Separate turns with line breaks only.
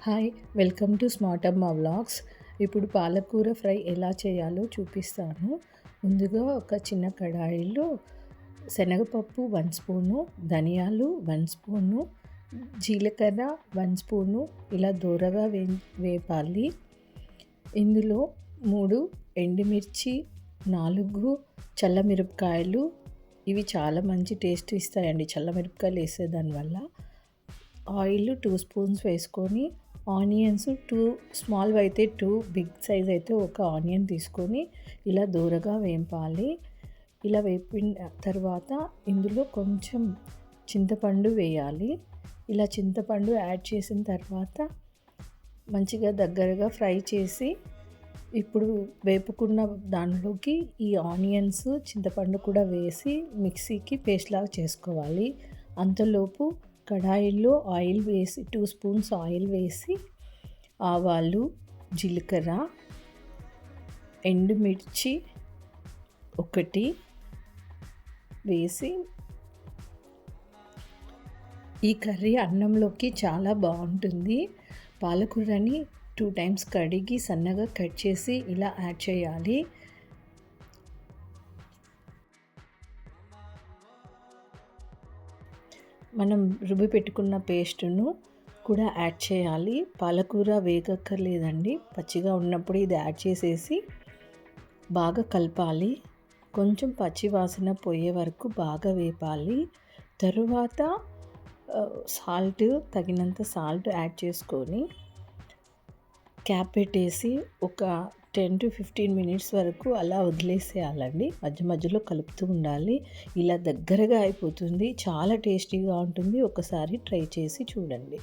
Hi! Welcome to smart అమ్మ vlogs. ఇప్పుడు పాలకూర ఫ్రై ఎలా చేయాలో చూపిస్తాను. ముందుగా ఒక చిన్న కడాయిలో శనగపప్పు 1 స్పూను, ధనియాలు 1 స్పూను, జీలకర్ర 1 స్పూను ఇలా దోరగా వేపాలి. ఇందులో 3 ఎండుమిర్చి, 4 చల్లమిరపకాయలు, ఇవి చాలా మంచి టేస్ట్ ఇస్తాయండి చల్లమిరపకాయలు వేసే దానివల్ల. ఆయిల్ 2 స్పూన్స్ వేసుకొని, ఆనియన్స్ 2 స్మాల్‌వి అయితే 2, బిగ్ సైజ్ అయితే ఒక ఆనియన్ తీసుకొని ఇలా దూరగా వేపాలి. ఇలా వేపిన తర్వాత ఇందులో కొంచెం చింతపండు వేయాలి. ఇలా చింతపండు యాడ్ చేసిన తర్వాత మంచిగా దగ్గరగా ఫ్రై చేసి, ఇప్పుడు వేపుకున్న దానిలోకి ఈ ఆనియన్స్, చింతపండు కూడా వేసి మిక్సీకి పేస్ట్ లాగా చేసుకోవాలి. అంతలోపు కడాయిలో ఆయిల్ వేసి 2 స్పూన్స్ ఆయిల్ వేసి, ఆవాలు, జీలకర్ర, ఎండుమిర్చి 1 వేసి, ఈ కర్రీ అన్నంలోకి చాలా బాగుంటుంది. పాలకూరని 2 టైమ్స్ కడిగి సన్నగా కట్ చేసి ఇలా యాడ్ చేయాలి. మనం రుబ్బి పెట్టుకున్న పేస్టును కూడా యాడ్ చేయాలి. పాలకూర వేగక్కర్లేదండి, పచ్చిగా ఉన్నప్పుడు ఇది యాడ్ చేసేసి బాగా కలపాలి. కొంచెం పచ్చి వాసన పోయే వరకు బాగా వేపాలి. తరువాత తగినంత సాల్ట్ యాడ్ చేసుకొని క్యాప్ పెట్టేసి ఒక 10-15 మినిట్స్ వరకు అలా వదిలేసేయాలండి. మధ్య మధ్యలో కలుపుతూ ఉండాలి. ఇలా దగ్గరగా అయిపోతుంది. చాలా టేస్టీగా ఉంటుంది. ఒకసారి ట్రై చేసి చూడండి.